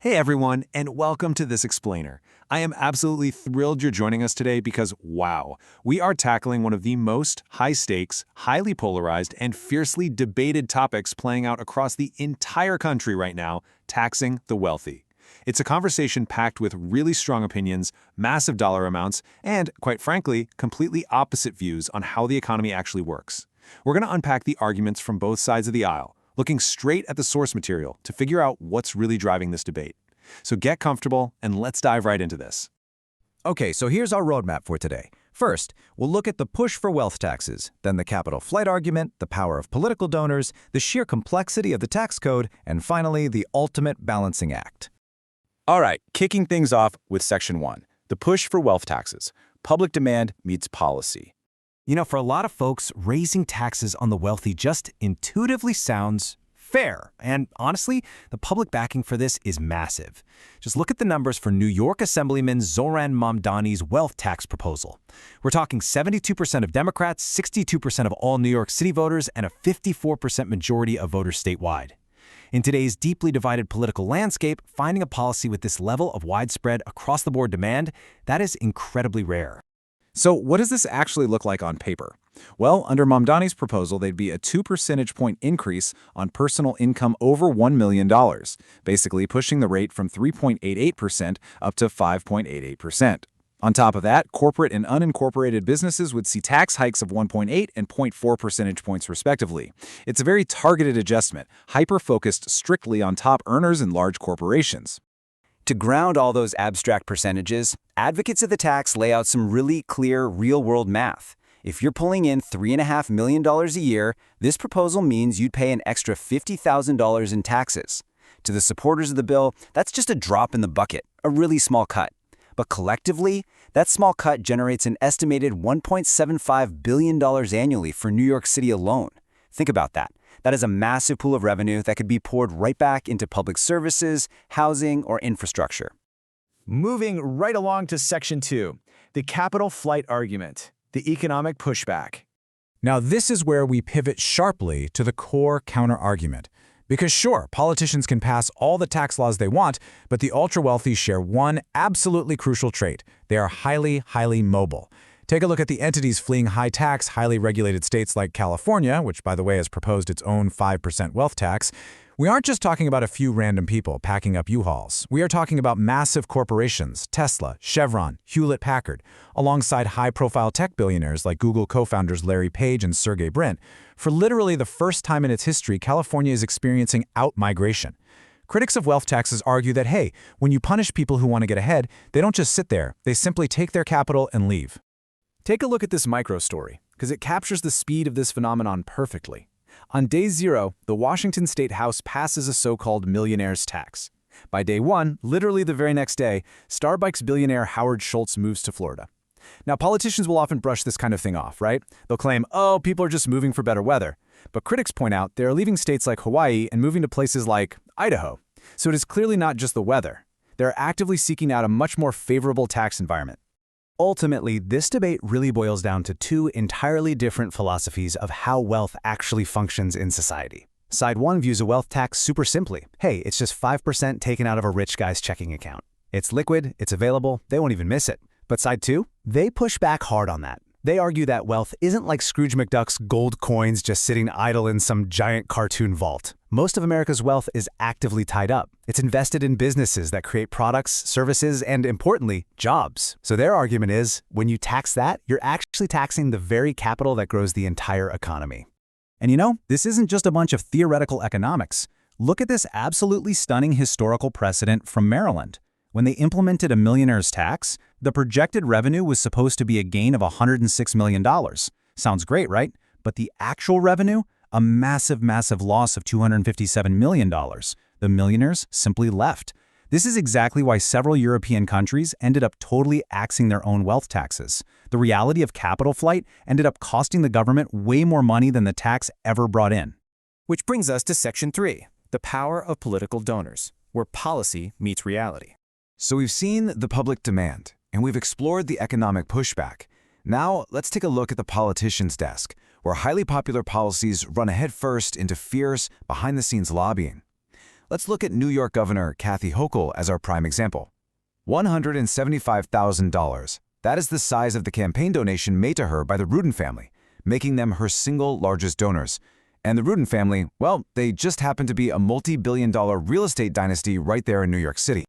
Hey everyone, and welcome to This Explainer. I am absolutely thrilled you're joining us today because, wow, we are tackling one of the most high-stakes, highly polarized, and fiercely debated topics playing out across the entire country right now, taxing the wealthy. It's a conversation packed with really strong opinions, massive dollar amounts, and, quite frankly, completely opposite views on how the economy actually works. We're going to unpack the arguments from both sides of the aisle, looking straight at the source material to figure out what's really driving this debate. So get comfortable and let's dive right into this. Okay, so here's our roadmap for today. First, we'll look at the push for wealth taxes, then the capital flight argument, the power of political donors, the sheer complexity of the tax code, and finally, the ultimate balancing act. All right, kicking things off with Section 1, the push for wealth taxes. Public demand meets policy. You know, for a lot of folks, raising taxes on the wealthy just intuitively sounds fair. And honestly, the public backing for this is massive. Just look at the numbers for New York Assemblyman Zohran Mamdani's wealth tax proposal. We're talking 72% of Democrats, 62% of all New York City voters, and a 54% majority of voters statewide. In today's deeply divided political landscape, finding a policy with this level of widespread across-the-board demand, that is incredibly rare. So what does this actually look like on paper? Well, under Mamdani's proposal, there'd be a 2 percentage point increase on personal income over $1 million, basically pushing the rate from 3.88% up to 5.88%. On top of that, corporate and unincorporated businesses would see tax hikes of 1.8 and 0.4 percentage points respectively. It's a very targeted adjustment, hyper-focused strictly on top earners and large corporations. To ground all those abstract percentages, advocates of the tax lay out some really clear, real-world math. If you're pulling in $3.5 million a year, this proposal means you'd pay an extra $50,000 in taxes. To the supporters of the bill, that's just a drop in the bucket, a really small cut. But collectively, that small cut generates an estimated $1.75 billion annually for New York City alone. Think about that. That is a massive pool of revenue that could be poured right back into public services, housing, or infrastructure. Moving right along to Section 2, the capital flight argument, the economic pushback. Now, this is where we pivot sharply to the core counter-argument. Because sure, politicians can pass all the tax laws they want, but the ultra-wealthy share one absolutely crucial trait. They are highly mobile. Take a look at the entities fleeing high-tax, highly regulated states like California, which, by the way, has proposed its own 5% wealth tax. We aren't just talking about a few random people packing up U-Hauls. We are talking about massive corporations, Tesla, Chevron, Hewlett-Packard, alongside high-profile tech billionaires like Google co-founders Larry Page and Sergey Brin. For literally the first time in its history, California is experiencing out-migration. Critics of wealth taxes argue that, hey, when you punish people who want to get ahead, they don't just sit there, they simply take their capital and leave. Take a look at this micro-story, because it captures the speed of this phenomenon perfectly. On day 0, the Washington State House passes a so-called millionaire's tax. By day 1, literally the very next day, Starbucks billionaire Howard Schultz moves to Florida. Now, politicians will often brush this kind of thing off, right? They'll claim, oh, people are just moving for better weather. But critics point out they're leaving states like Hawaii and moving to places like Idaho. So it is clearly not just the weather. They're actively seeking out a much more favorable tax environment. Ultimately, this debate really boils down to two entirely different philosophies of how wealth actually functions in society. Side 1 views a wealth tax super simply. Hey, it's just 5% taken out of a rich guy's checking account. It's liquid, it's available, they won't even miss it. But side 2, they push back hard on that. They argue that wealth isn't like Scrooge McDuck's gold coins just sitting idle in some giant cartoon vault. Most of America's wealth is actively tied up. It's invested in businesses that create products, services, and importantly, jobs. So their argument is, when you tax that, you're actually taxing the very capital that grows the entire economy. And you know, this isn't just a bunch of theoretical economics. Look at this absolutely stunning historical precedent from Maryland. When they implemented a millionaire's tax, the projected revenue was supposed to be a gain of $106 million. Sounds great, right? But the actual revenue? A massive loss of $257 million. The millionaires simply left. This is exactly why several European countries ended up totally axing their own wealth taxes. The reality of capital flight ended up costing the government way more money than the tax ever brought in. Which brings us to Section 3, the power of political donors, where policy meets reality. So we've seen the public demand, and we've explored the economic pushback. Now, let's take a look at the politician's desk, where highly popular policies run headfirst into fierce, behind-the-scenes lobbying. Let's look at New York Governor Kathy Hochul as our prime example. $175,000. That is the size of the campaign donation made to her by the Rudin family, making them her single largest donors. And the Rudin family, well, they just happen to be a multi-billion-dollar real estate dynasty right there in New York City.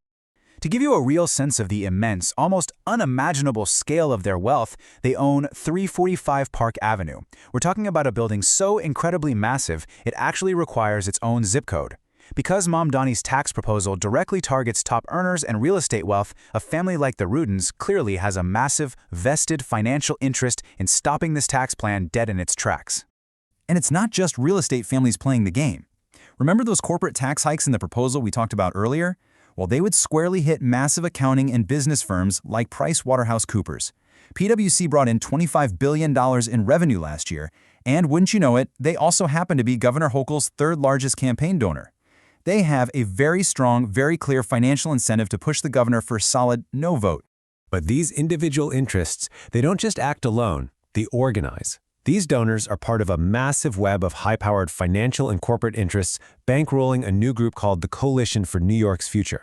To give you a real sense of the immense, almost unimaginable scale of their wealth, they own 345 Park Avenue. We're talking about a building so incredibly massive, it actually requires its own zip code. Because Mamdani's tax proposal directly targets top earners and real estate wealth, a family like the Rudins clearly has a massive, vested financial interest in stopping this tax plan dead in its tracks. And it's not just real estate families playing the game. Remember those corporate tax hikes in the proposal we talked about earlier? Well, they would squarely hit massive accounting and business firms like PricewaterhouseCoopers. PwC brought in $25 billion in revenue last year, and wouldn't you know it, they also happen to be Governor Hochul's third largest campaign donor. They have a very strong, very clear financial incentive to push the governor for a solid no vote. But these individual interests, they don't just act alone, they organize. These donors are part of a massive web of high-powered financial and corporate interests bankrolling a new group called the Coalition for New York's Future.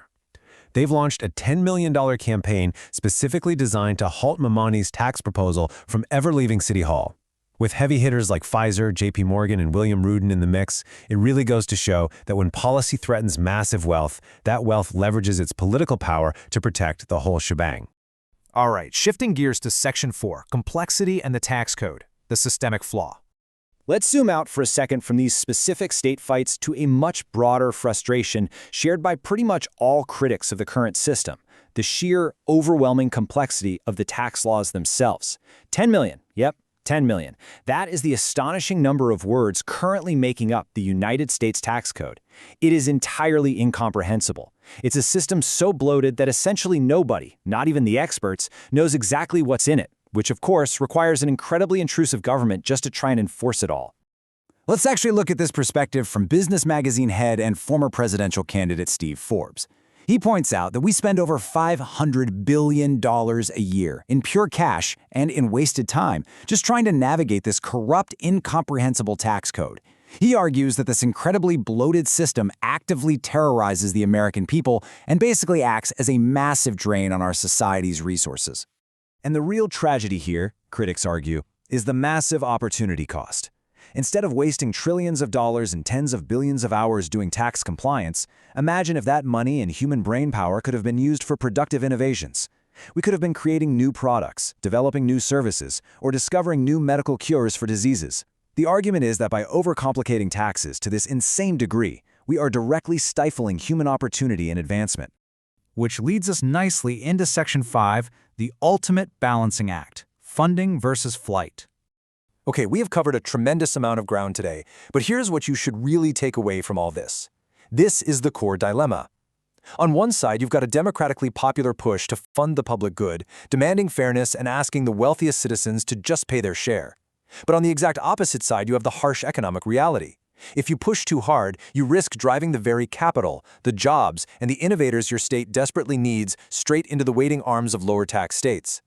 They've launched a $10 million campaign specifically designed to halt Mamdani's tax proposal from ever leaving City Hall. With heavy hitters like Pfizer, JP Morgan, and William Rudin in the mix, it really goes to show that when policy threatens massive wealth, that wealth leverages its political power to protect the whole shebang. All right, shifting gears to Section 4, Complexity and the Tax Code, the systemic flaw. Let's zoom out for a second from these specific state fights to a much broader frustration shared by pretty much all critics of the current system, the sheer, overwhelming complexity of the tax laws themselves. 10 million, yep, 10 million. That is the astonishing number of words currently making up the United States tax code. It is entirely incomprehensible. It's a system so bloated that essentially nobody, not even the experts, knows exactly what's in it, which of course requires an incredibly intrusive government just to try and enforce it all. Let's actually look at this perspective from Business Magazine head and former presidential candidate Steve Forbes. He points out that we spend over $500 billion a year in pure cash and in wasted time just trying to navigate this corrupt, incomprehensible tax code. He argues that this incredibly bloated system actively terrorizes the American people and basically acts as a massive drain on our society's resources. And the real tragedy here, critics argue, is the massive opportunity cost. Instead of wasting trillions of dollars and tens of billions of hours doing tax compliance, imagine if that money and human brain power could have been used for productive innovations. We could have been creating new products, developing new services, or discovering new medical cures for diseases. The argument is that by overcomplicating taxes to this insane degree, we are directly stifling human opportunity and advancement. Which leads us nicely into Section 5, the ultimate balancing act, funding versus flight. Okay, we have covered a tremendous amount of ground today, but here's what you should really take away from all this. This is the core dilemma. On one side, you've got a democratically popular push to fund the public good, demanding fairness and asking the wealthiest citizens to just pay their share. But on the exact opposite side, you have the harsh economic reality. If you push too hard, you risk driving the very capital, the jobs, and the innovators your state desperately needs straight into the waiting arms of lower tax states.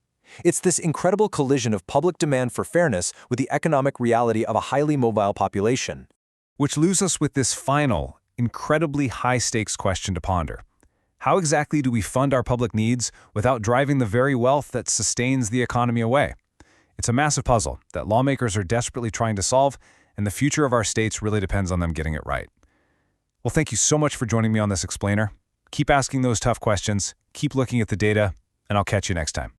It's this incredible collision of public demand for fairness with the economic reality of a highly mobile population. Which leaves us with this final, incredibly high-stakes question to ponder. How exactly do we fund our public needs without driving the very wealth that sustains the economy away? It's a massive puzzle that lawmakers are desperately trying to solve, and the future of our states really depends on them getting it right. Well, thank you so much for joining me on this explainer. Keep asking those tough questions, keep looking at the data, and I'll catch you next time.